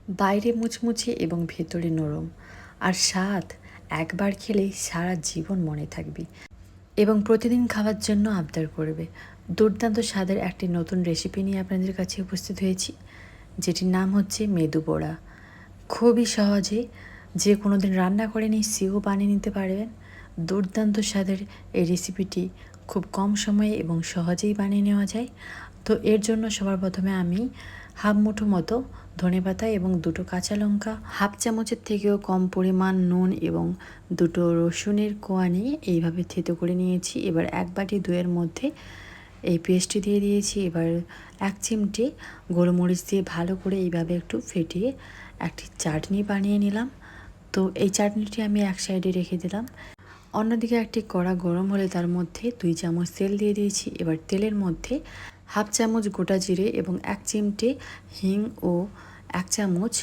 বাইরে মুচমুচে এবং ভেতরে নরম, আর স্বাদ একবার খেলেই সারা জীবন মনে থাকবে এবং প্রতিদিন খাওয়ার জন্য আবদার করবে। দুর্দান্ত স্বাদের একটি নতুন রেসিপি নিয়ে আপনাদের কাছে উপস্থিত হয়েছি, যেটির নাম হচ্ছে মেদু বড়া। খুবই সহজে যে কোনো দিন রান্না করে সেও বানিয়ে নিতে পারবেন। দুর্দান্ত স্বাদের এই রেসিপিটি খুব কম সময়ে এবং সহজেই বানিয়ে নেওয়া যায়। তো এর জন্য সবার প্রথমে আমি হাফ মুঠো মতো ধনেপাতা এবং দুটো কাঁচা লঙ্কা, হাফ চামচের থেকেও কম পরিমাণ নুন এবং দুটো রসুনের কোয়া নিয়ে এইভাবে থেতো করে নিয়েছি। এবার এক বাটি দইয়ের মধ্যে এই পেস্টটি দিয়ে দিয়েছি। এবার এক চিমটে গোলমরিচ দিয়ে ভালো করে এইভাবে একটু ফেটিয়ে একটি চাটনি বানিয়ে নিলাম। তো এই চাটনিটি আমি এক সাইডে রেখে দিলাম। অন্যদিকে একটি কড়া গরম হলে তার মধ্যে 2 চামচ তেল দিয়ে দিয়েছি। এবার তেলের মধ্যে হাফ চামচ গোটা জিরে এবং এক চিমটে হিং ও এক চামচ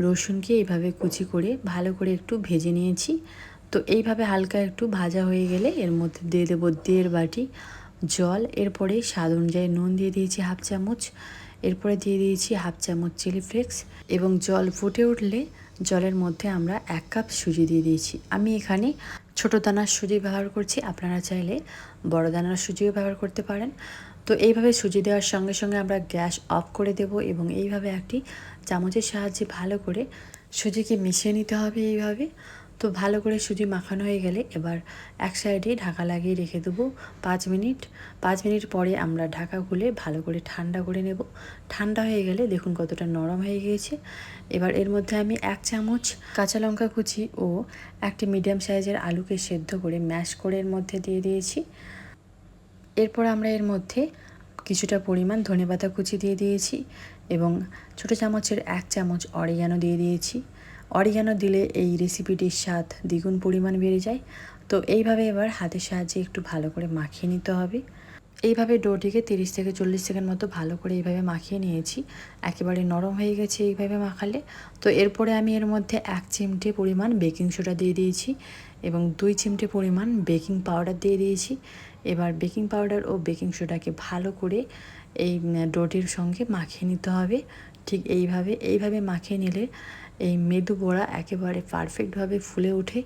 রসুনকে এইভাবে কুচি করে ভালো করে একটু ভেজে নিয়েছি। তো এইভাবে হালকা একটু ভাজা হয়ে গেলে এর মধ্যে দিয়ে দেবো 1.5 বাটি জল। এরপরে স্বাদ অনুযায়ী নুন দিয়ে দিয়েছি হাফ চামচ। এরপরে দিয়ে দিয়েছি হাফ চামচ চিলি ফ্লেক্স এবং জল ফুটে উঠলে জলের মধ্যে আমরা 1 কাপ সুজি দিয়ে দিয়েছি। আমি এখানে ছোট দানার সুজি ব্যবহার করছি, আপনারা চাইলে বড় দানার সুজিও ব্যবহার করতে পারেন। তো এইভাবে সুজি দেওয়ার সঙ্গে সঙ্গে আমরা গ্যাস অফ করে দেব এবং এইভাবে একটি চামচের সাহায্যে ভালো করে সুজিকে মিশিয়ে নিতে হবে এইভাবে। তো ভালো করে সুজি মাখানো হয়ে গেলে এবার এক সাইডে ঢাকা লাগিয়ে রেখে দেবো 5 মিনিট। 5 মিনিট পরে আমরা ঢাকা খুলে ভালো করে ঠান্ডা করে নেব। ঠান্ডা হয়ে গেলে দেখুন কতটা নরম হয়ে গিয়েছে। এবার এর মধ্যে আমি 1 চামচ কাঁচা লঙ্কা কুচি ও একটি মিডিয়াম সাইজের আলুকে সেদ্ধ করে ম্যাশ করে এর মধ্যে দিয়ে দিয়েছি। এরপর আমরা এর মধ্যে কিছুটা পরিমাণ ধনেপাতা কুচি দিয়ে দিয়েছি এবং ছোটো চামচের 1 চামচ অরিগ্যানো দিয়ে দিয়েছি। অরিগ্যানো দিলে এই রেসিপিটির স্বাদ দ্বিগুণ পরিমাণ বেড়ে যায়। তো এইভাবে এবার হাতের সাহায্যে একটু ভালো করে মাখিয়ে নিতে হবে। এইভাবে ডোটিকে 30 থেকে 40 সেকেন্ড মতো ভালো করে এইভাবে মাখিয়ে নিয়েছি। একেবারে নরম হয়ে গেছে এইভাবে মাখালে। তো এরপরে আমি এর মধ্যে 1 চিমটে পরিমাণ বেকিং সোডা দিয়ে দিয়েছি এবং 2 চিমটে পরিমাণ বেকিং পাউডার দিয়ে দিয়েছি। এবার বেকিং পাউডার ও বেকিং সোডাকে ভালো করে এই ডোটির সঙ্গে মাখিয়ে নিতে হবে। ঠিক এইভাবে মাখিয়ে নিলে এই মেদু বড়া একেবারে পারফেক্টভাবে ফুলে ওঠে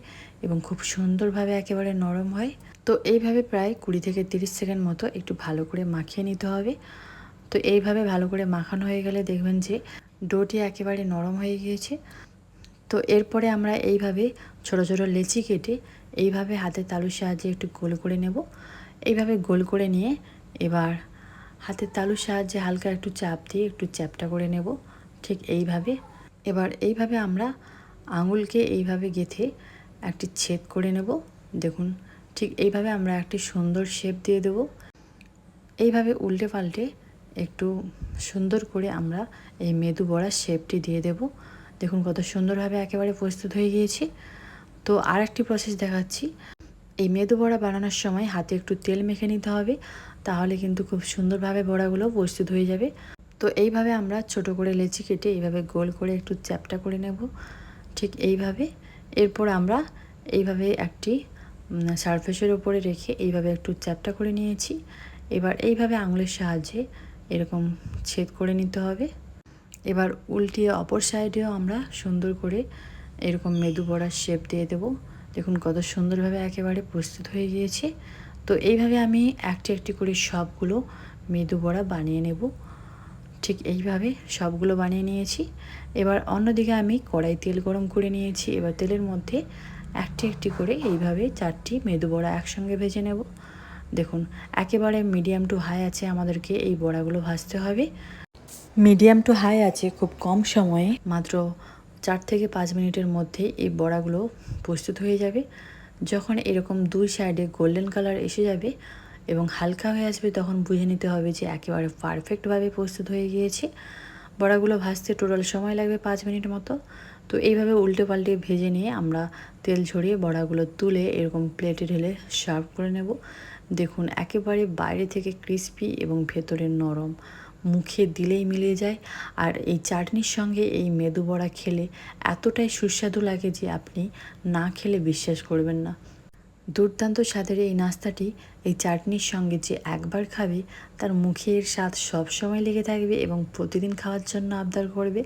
এবং খুব সুন্দরভাবে একেবারে নরম হয়। তো এইভাবে প্রায় 20 থেকে 30 সেকেন্ড মতো একটু ভালো করে মাখিয়ে নিতে হবে। তো এইভাবে ভালো করে মাখানো হয়ে গেলে দেখবেন যে ডোটি একেবারে নরম হয়ে গিয়েছে। তো এরপরে আমরা এইভাবে ছোট ছোট লেচি কেটে এইভাবে হাতের তালুর সাহায্যে একটু গোল করে নেব। এইভাবে গোল করে নিয়ে এবার হাতের তালুর সাহায্যে হালকা একটু চাপ দিয়ে একটু চ্যাপটা করে নেব। ঠিক এইভাবে এবার এইভাবে আমরা আঙুলকে এইভাবে গেঁথে একটি ছেদ করে নেব। দেখুন ঠিক এইভাবে আমরা একটি সুন্দর শেপ দিয়ে দেব। এইভাবে উল্টে পাল্টে একটু সুন্দর করে আমরা এই মেদু বড়ার শেপটি দিয়ে দেব। দেখুন কত সুন্দরভাবে একেবারে প্রস্তুত হয়ে গিয়েছে। তো আর একটি প্রসেস দেখাচ্ছি। এই মেদু বড়া বানানোর সময় হাতে একটু তেল মেখে নিতে হবে, তাহলে কিন্তু খুব সুন্দরভাবে বড়াগুলো প্রস্তুত হয়ে যাবে। তো এইভাবে আমরা ছোট করে লেচি কেটে এইভাবে গোল করে একটু চ্যাপটা করে নেব। ঠিক এইভাবে এরপর আমরা এইভাবে একটি সারফেসের উপরে রেখে এইভাবে একটু চ্যাপটা করে নিয়েছি। এবার এইভাবে আঙুলের সাহায্যে এরকম ছেদ করে নিতে হবে। এবার উল্টিয়ে অপর সাইডেও আমরা সুন্দর করে এরকম মেদু বড়ার শেপ দিয়ে দেব। দেখুন কত সুন্দরভাবে একেবারে প্রস্তুত হয়ে গিয়েছে। তো এইভাবে আমি একটি একটি করে সবগুলো মেদু বড়া বানিয়ে নেব। ঠিক এইভাবে সবগুলো বানিয়ে নিয়েছি। এবার অন্যদিকে আমি কড়াই তেল গরম করে নিয়েছি। এবার তেলের মধ্যে একটি একটি করে এইভাবে 4টি মেদু বড়া একসঙ্গে ভেজে নেব। দেখুন একেবারে মিডিয়াম টু হাই আছে আমাদেরকে এই বড়াগুলো ভাজতে হবে। মিডিয়াম টু হাই আছে খুব কম সময়ে মাত্র 4 থেকে 5 মিনিটের মধ্যে এই বড়াগুলো প্রস্তুত হয়ে যাবে। যখন এরকম দুই সাইডে গোল্ডেন কালার এসে যাবে এবং হালকা হয়ে আসবে তখন বুঝে নিতে হবে যে একেবারে পারফেক্টভাবে প্রস্তুত হয়ে গিয়েছে। বড়াগুলো ভাজতে টোটাল সময় লাগবে 5 মিনিট মতো। তো এইভাবে উল্টে পাল্টে ভেজে নিয়ে আমরা তেল ছড়িয়ে বড়াগুলো তুলে এরকম প্লেটে ঢেলে সার্ভ করে নেব। দেখুন একেবারে বাইরে থেকে ক্রিস্পি এবং ভেতরে নরম, মুখে দিলেই মিলিয়ে যায়। আর এই চাটনির সঙ্গে এই মেদু বড়া খেলে এতটাই সুস্বাদু লাগে যে আপনি না খেলে বিশ্বাস করবেন না। দুর্দান্ত স্বাদের এই নাস্তাটি এই চাটনির সঙ্গে যে একবার খাবে তার মুখের স্বাদ সবসময় লেগে থাকবে এবং প্রতিদিন খাওয়ার জন্য আবদার করবে।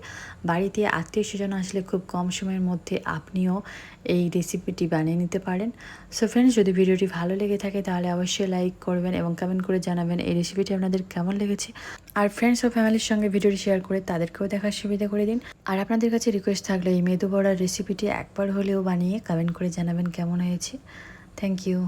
বাড়িতে আত্মীয় স্বজন আসলে খুব কম সময়ের মধ্যে আপনিও এই রেসিপিটি বানিয়ে নিতে পারেন। সো ফ্রেন্ডস, যদি ভিডিওটি ভালো লেগে থাকে তাহলে অবশ্যই লাইক করবেন এবং কমেন্ট করে জানাবেন এই রেসিপিটি আপনাদের কেমন লেগেছে। আর ফ্রেন্ডস ও ফ্যামিলির সঙ্গে ভিডিওটি শেয়ার করে তাদেরকেও দেখার সুবিধা করে দিন। আর আপনাদের কাছে রিকোয়েস্ট থাকলে এই মেদু বড়ার রেসিপিটি একবার হলেও বানিয়ে কমেন্ট করে জানাবেন কেমন হয়েছে। Thank you.